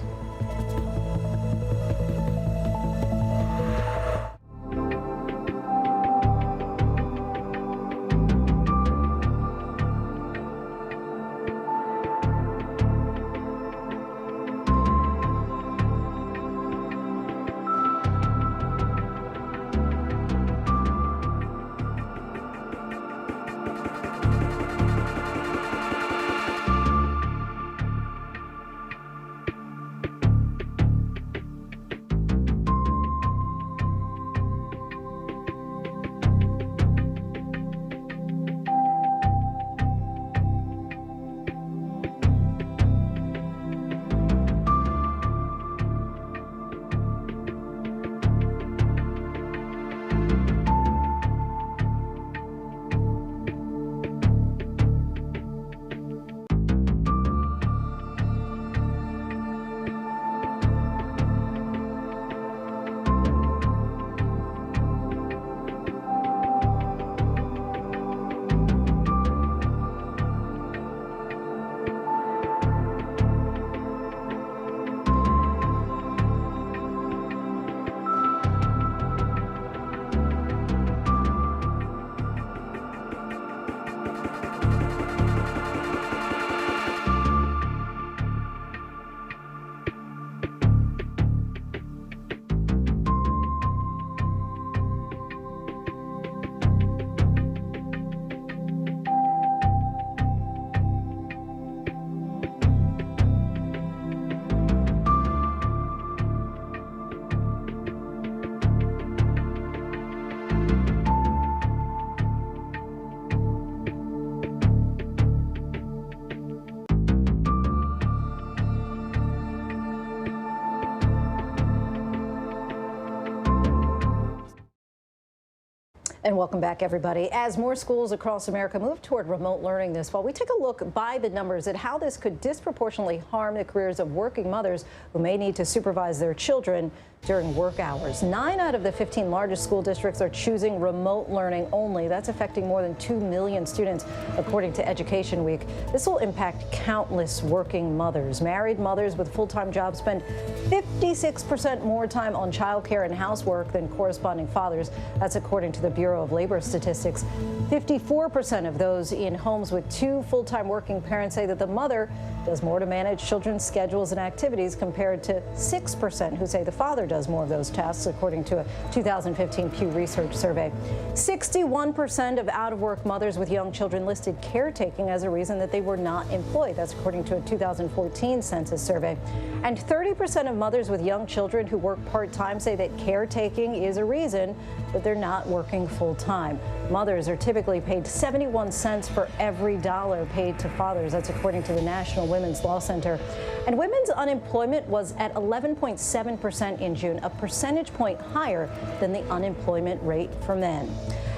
And welcome back, everybody. As more schools across America move toward remote learning this fall, we take a look by the numbers at how this could disproportionately harm the careers of working mothers who may need to supervise their children during work hours. 9 out of the 15 largest school districts are choosing remote learning only. That's affecting more than 2 million students, according to Education Week. This will impact countless working mothers. Married mothers with full-time jobs spend 56% more time on childcare and housework than corresponding fathers. That's according to the Bureau of Labor Statistics. 54% of those in homes with 2 full-time working parents say that the mother does more to manage children's schedules and activities compared to 6% who say the father does more of those tasks, according to a 2015 Pew Research survey. 61% of out-of-work mothers with young children listed caretaking as a reason that they were not employed. That's according to a 2014 census survey. And 30% of mothers with young children who work part-time say that caretaking is a reason that they're not working full-time. Mothers are typically paid 71 cents for every dollar paid to fathers. That's according to the National Women's Law Center. And women's unemployment was at 11.7% in June, a percentage point higher than the unemployment rate for men.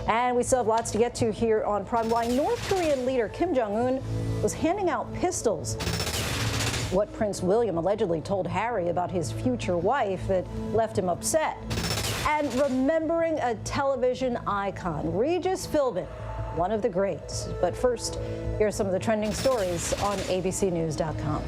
And we still have lots to get to here on Prime. Why North Korean leader Kim Jong-un was handing out pistols. What Prince William allegedly told Harry about his future wife that left him upset. And remembering a television icon, Regis Philbin, one of the greats. But first, here are some of the trending stories on abcnews.com.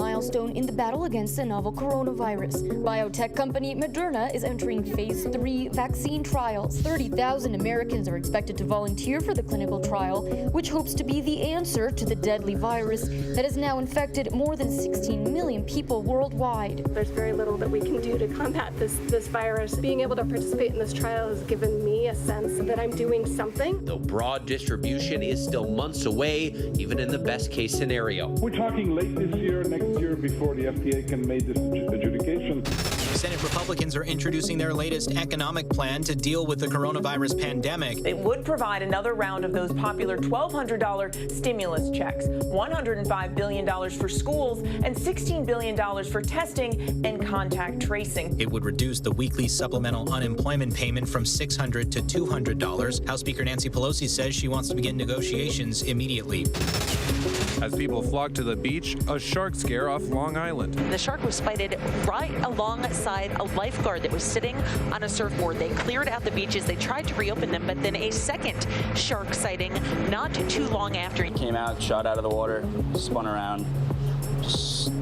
milestone in the battle against the novel coronavirus. Biotech company Moderna is entering phase 3 vaccine trials. 30,000 Americans are expected to volunteer for the clinical trial, which hopes to be the answer to the deadly virus that has now infected more than 16 million people worldwide. There's very little that we can do to combat this virus. Being able to participate in this trial has given me a sense that I'm doing something. Though broad distribution is still months away, even in the best case scenario. We're talking late this year, next year, before the FDA can make this adjudication. Senate Republicans are introducing their latest economic plan to deal with the coronavirus pandemic. It would provide another round of those popular $1,200 stimulus checks, $105 billion for schools, and $16 billion for testing and contact tracing. It would reduce the weekly supplemental unemployment payment from $600 to $200. House Speaker Nancy Pelosi says she wants to begin negotiations immediately. As people flock to the beach, a shark scare off Long Island. The shark was spotted right alongside a lifeguard that was sitting on a surfboard. They cleared out the beaches. They tried to reopen them, but then a second shark sighting not too long after. He came out, shot out of the water, spun around, just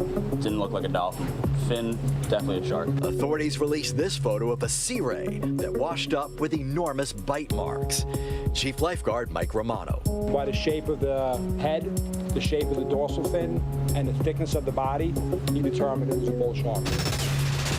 didn't look like a dolphin. Fin, definitely a shark. Authorities released this photo of a sea ray that washed up with enormous bite marks. Chief Lifeguard Mike Romano. By the shape of the head, the shape of the dorsal fin, and the thickness of the body, he determined it was a bull shark.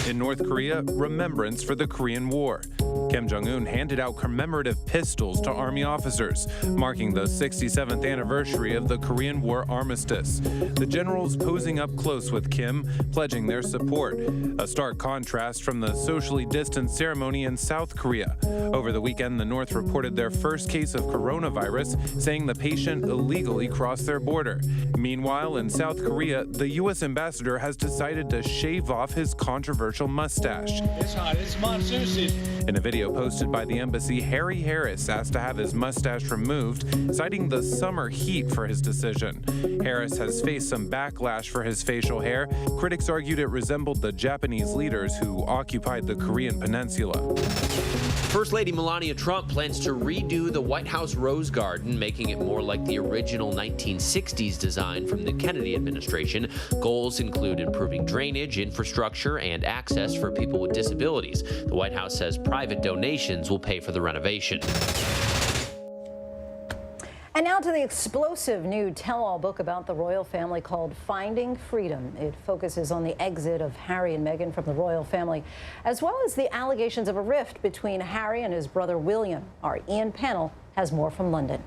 In North Korea, remembrance for the Korean War. Kim Jong-un handed out commemorative pistols to Army officers, marking the 67th anniversary of the Korean War armistice. The generals posing up close with Kim, pledging their support. A stark contrast from the socially distanced ceremony in South Korea. Over the weekend, the North reported their first case of coronavirus, saying the patient illegally crossed their border. Meanwhile, in South Korea, the U.S. ambassador has decided to shave off his controversial mustache. It's hot. It's monsoon season. In a video posted by the embassy, Harry Harris asked to have his mustache removed, citing the summer heat for his decision. Harris has faced some backlash for his facial hair. Critics argued it resembled the Japanese leaders who occupied the Korean peninsula. First Lady Melania Trump plans to redo the White House Rose Garden, making it more like the original 1960s design from the Kennedy administration. Goals include improving drainage, infrastructure, and access for people with disabilities. The White House says private donations will pay for the renovation. And now to the explosive new tell-all book about the royal family called Finding Freedom. It focuses on the exit of Harry and Meghan from the royal family, as well as the allegations of a rift between Harry and his brother William. Our Ian Pennell has more from London.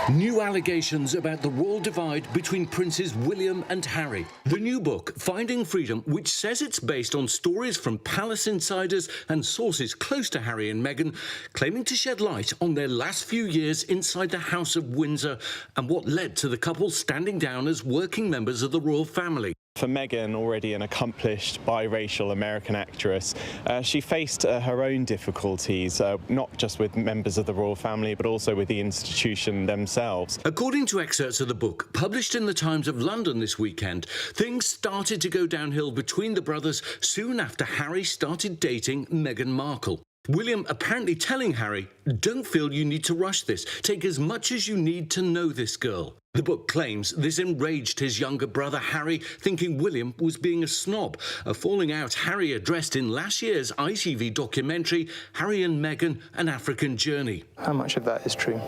New allegations about the royal divide between Princes William and Harry. The new book, Finding Freedom, which says it's based on stories from palace insiders and sources close to Harry and Meghan, claiming to shed light on their last few years inside the House of Windsor and what led to the couple standing down as working members of the royal family. For Meghan, already an accomplished biracial American actress, she faced her own difficulties, not just with members of the royal family, but also with the institution themselves. According to excerpts of the book, published in the Times of London this weekend, things started to go downhill between the brothers soon after Harry started dating Meghan Markle. William apparently telling Harry, "Don't feel you need to rush this. Take as much as you need to know this girl." The book claims this enraged his younger brother Harry, thinking William was being a snob, a falling out Harry addressed in last year's ITV documentary, Harry and Meghan, An African Journey. How much of that is true?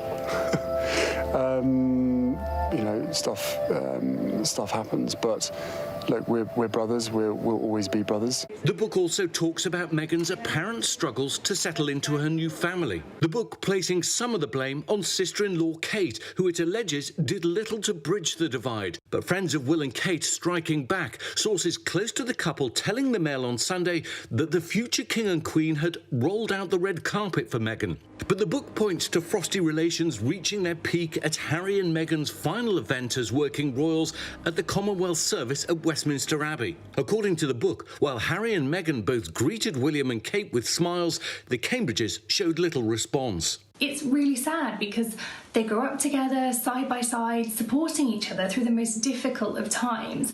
Stuff happens, but look, we're brothers. We'll always be brothers. The book also talks about Meghan's apparent struggles to settle into her new family. The book placing some of the blame on sister-in-law Kate, who it alleges did little to bridge the divide. But friends of Will and Kate striking back, sources close to the couple telling the Mail on Sunday that the future king and queen had rolled out the red carpet for Meghan. But the book points to frosty relations reaching their peak at Harry and Meghan's final event as working royals at the Commonwealth Service at Westminster Abbey. According to the book, while Harry and Meghan both greeted William and Kate with smiles, the Cambridges showed little response. It's really sad because they grew up together, side by side, supporting each other through the most difficult of times.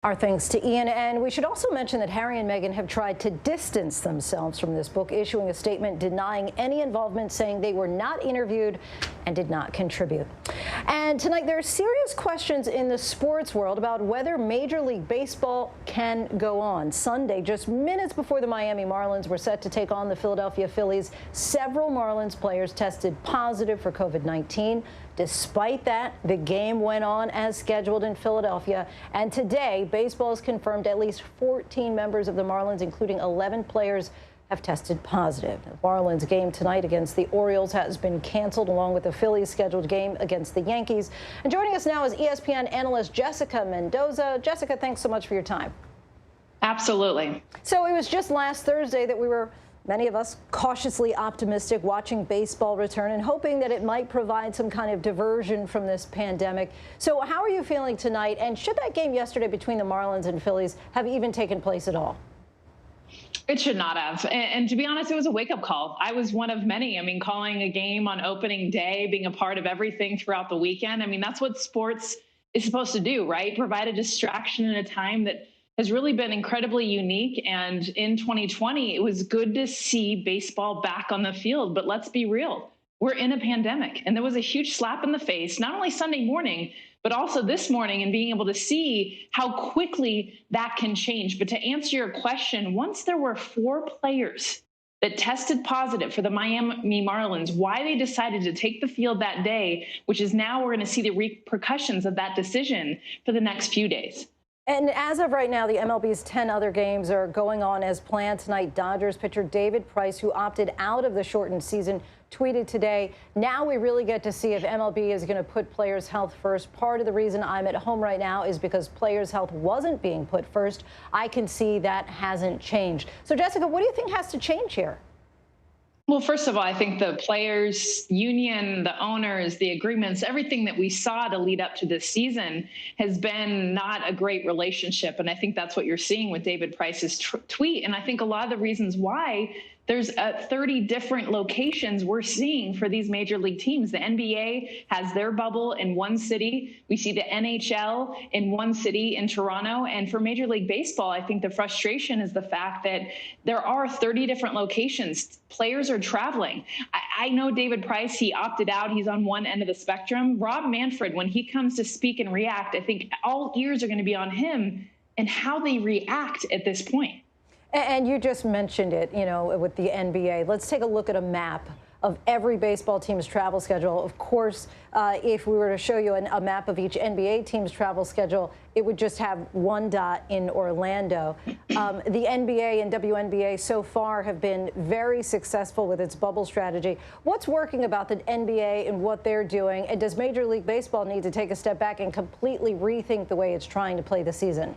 Our thanks to Ian. And we should also mention that Harry and Meghan have tried to distance themselves from this book, issuing a statement denying any involvement, saying they were not interviewed and did not contribute. And tonight, there are serious questions in the sports world about whether Major League Baseball can go on. Sunday, just minutes before the Miami Marlins were set to take on the Philadelphia Phillies, several Marlins players tested positive for COVID-19. Despite that, the game went on as scheduled in Philadelphia. And today, baseball has confirmed at least 14 members of the Marlins, including 11 players, have tested positive. The Marlins game tonight against the Orioles has been canceled, along with the Phillies' scheduled game against the Yankees. And joining us now is ESPN analyst Jessica Mendoza. Jessica, thanks so much for your time. Absolutely. So it was just last Thursday that we were, many of us, cautiously optimistic, watching baseball return and hoping that it might provide some kind of diversion from this pandemic. So how are you feeling tonight? And should that game yesterday between the Marlins and Phillies have even taken place at all? It should not have. And to be honest, it was a wake-up call. I was one of many. I mean, calling a game on opening day, being a part of everything throughout the weekend. I mean, that's what sports is supposed to do, right? Provide a distraction in a time that has really been incredibly unique. And in 2020, it was good to see baseball back on the field. But let's be real. We're in a pandemic. And there was a huge slap in the face, not only Sunday morning, but also this morning, and being able to see how quickly that can change. But to answer your question, once there were 4 players that tested positive for the Miami Marlins, why they decided to take the field that day, which is now we're going to see the repercussions of that decision for the next few days. And as of right now, the MLB's 10 other games are going on as planned tonight. Dodgers pitcher David Price, who opted out of the shortened season, tweeted today, "Now we really get to see if MLB is going to put players' health first. Part of the reason I'm at home right now is because players' health wasn't being put first. I can see that hasn't changed." So, Jessica, what do you think has to change here? Well, first of all, I think the players' union, the owners, the agreements, everything that we saw to lead up to this season has been not a great relationship. And I think that's what you're seeing with David Price's tweet. And I think a lot of the reasons why there's 30 different locations we're seeing for these major league teams. The NBA has their bubble in one city. We see the NHL in one city in Toronto. And for Major League Baseball, I think the frustration is the fact that there are 30 different locations. Players are traveling. I know David Price, he opted out. He's on one end of the spectrum. Rob Manfred, when he comes to speak and react, I think all ears are going to be on him and how they react at this point. And you just mentioned it, you know, with the NBA. Let's take a look at a map of every baseball team's travel schedule. Of course, if we were to show you a map of each NBA team's travel schedule, it would just have one dot in Orlando. The NBA and WNBA so far have been very successful with its bubble strategy. What's working about the NBA and what they're doing? And does Major League Baseball need to take a step back and completely rethink the way it's trying to play the season?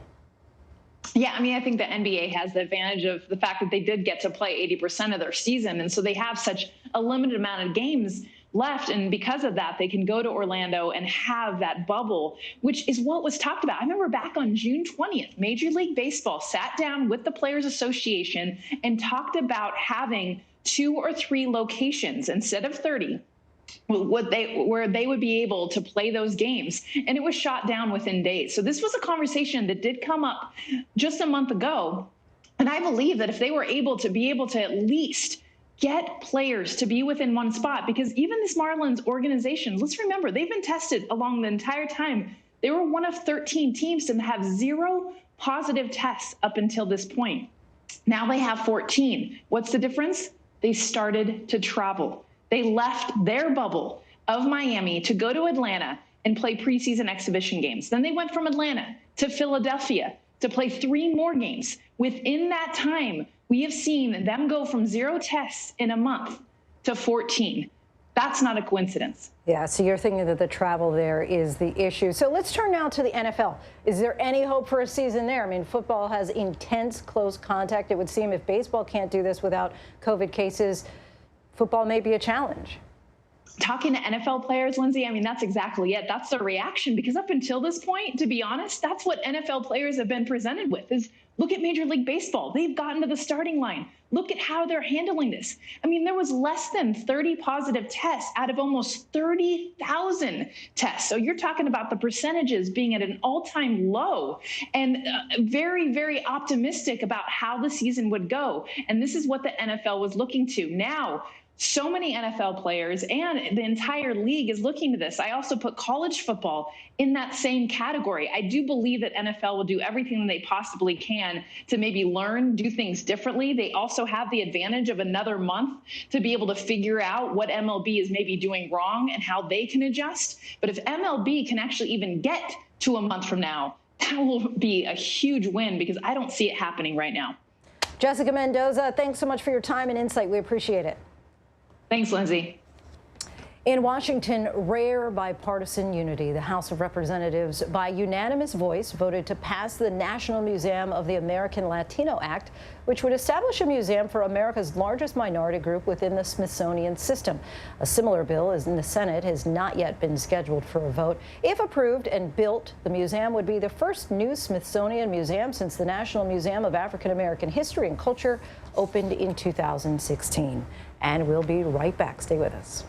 Yeah, I mean, I think the NBA has the advantage of the fact that they did get to play 80% of their season. And so they have such a limited amount of games left. And because of that, they can go to Orlando and have that bubble, which is what was talked about. I remember back on June 20th, Major League Baseball sat down with the Players Association and talked about having 2 or 3 locations instead of 30. Where they would be able to play those games. And it was shot down within days. So this was a conversation that did come up just a month ago. And I believe that if they were able to at least get players to be within one spot, because even this Marlins organization, let's remember, they've been tested along the entire time. They were one of 13 teams to have 0 positive tests up until this point. Now they have 14. What's the difference? They started to travel. They left their bubble of Miami to go to Atlanta and play preseason exhibition games. Then they went from Atlanta to Philadelphia to play 3 more games. Within that time, we have seen them go from 0 tests in a month to 14. That's not a coincidence. Yeah, so you're thinking that the travel there is the issue. So let's turn now to the NFL. Is there any hope for a season there? I mean, football has intense close contact. It would seem if baseball can't do this without COVID cases, football may be a challenge. Talking to NFL players, Lindsay, I mean, that's exactly it. That's the reaction, because up until this point, to be honest, that's what NFL players have been presented with is, Look at Major League Baseball. They've gotten to the starting line. Look at how they're handling this. I mean, there was less than 30 positive tests out of almost 30,000 tests. So you're talking about the percentages being at an all-time low, and very, very optimistic about how the season would go. And this is what the NFL was looking to. Now, so many NFL players and the entire league is looking to this. I also put college football in that same category. I do believe that NFL will do everything they possibly can to maybe learn, do things differently. They also have the advantage of another month to be able to figure out what MLB is maybe doing wrong and how they can adjust. But if MLB can actually even get to a month from now, that will be a huge win, because I don't see it happening right now. Jessica Mendoza, thanks so much for your time and insight. We appreciate it. Thanks, Lindsay. In Washington, rare bipartisan unity. The House of Representatives, by unanimous voice, voted to pass the National Museum of the American Latino Act, which would establish a museum for America's largest minority group within the Smithsonian system. A similar bill is in the Senate has not yet been scheduled for a vote. If approved and built, the museum would be the first new Smithsonian museum since the National Museum of African American History and Culture opened in 2016. And we'll be right back. Stay with us.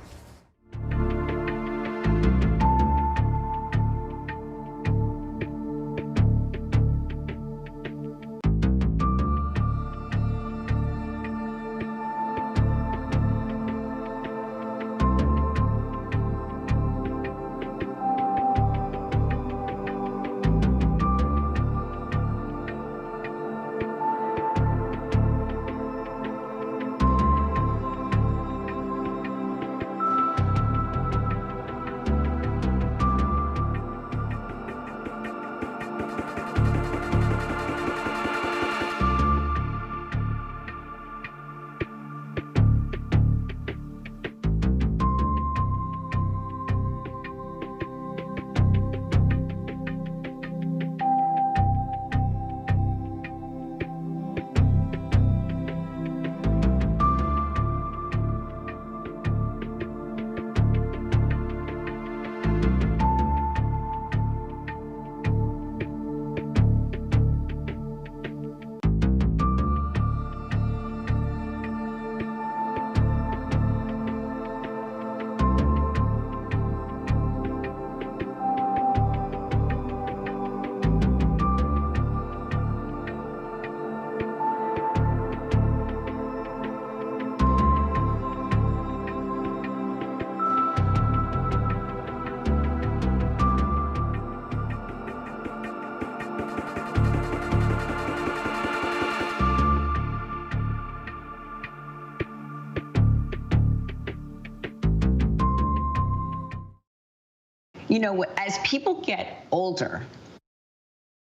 You know, as people get older,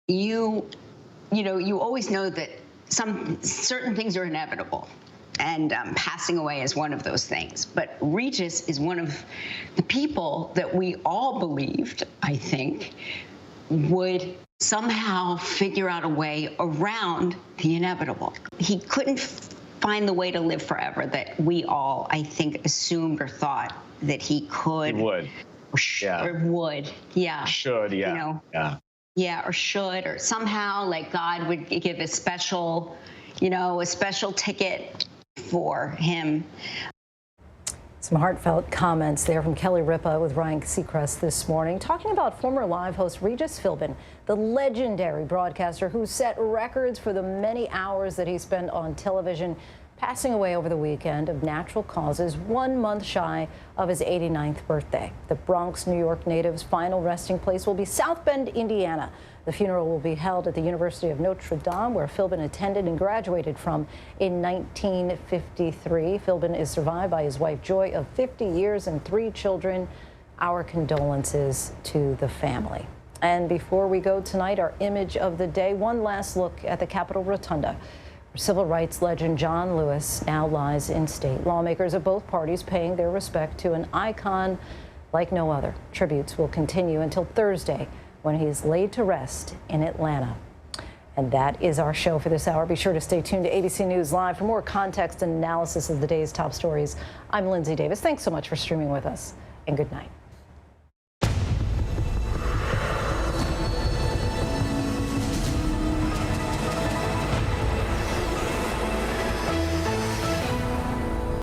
you always know that certain things are inevitable, and passing away is one of those things. But Regis is one of the people that we all believed, I think, would somehow figure out a way around the inevitable. He couldn't find the way to live forever that we all, I think, assumed or thought that he could. He would. Or would, yeah. Should, yeah. You know, yeah. Yeah, or should, or somehow like God would give a special, a special ticket for him. Some heartfelt comments there from Kelly Ripa with Ryan Seacrest this morning, talking about former Live host Regis Philbin, the legendary broadcaster who set records for the many hours that he spent on television, passing away over the weekend of natural causes, 1 month shy of his 89th birthday. The Bronx, New York native's final resting place will be South Bend, Indiana. The funeral will be held at the University of Notre Dame, where Philbin attended and graduated from in 1953. Philbin is survived by his wife, Joy, of 50 years and 3 children. Our condolences to the family. And before we go tonight, our image of the day, one last look at the Capitol Rotunda. Civil rights legend John Lewis now lies in state. Lawmakers of both parties paying their respect to an icon like no other. Tributes will continue until Thursday, when he is laid to rest in Atlanta. And that is our show for this hour. Be sure to stay tuned to ABC News Live for more context and analysis of the day's top stories. I'm Lindsay Davis. Thanks so much for streaming with us, and good night.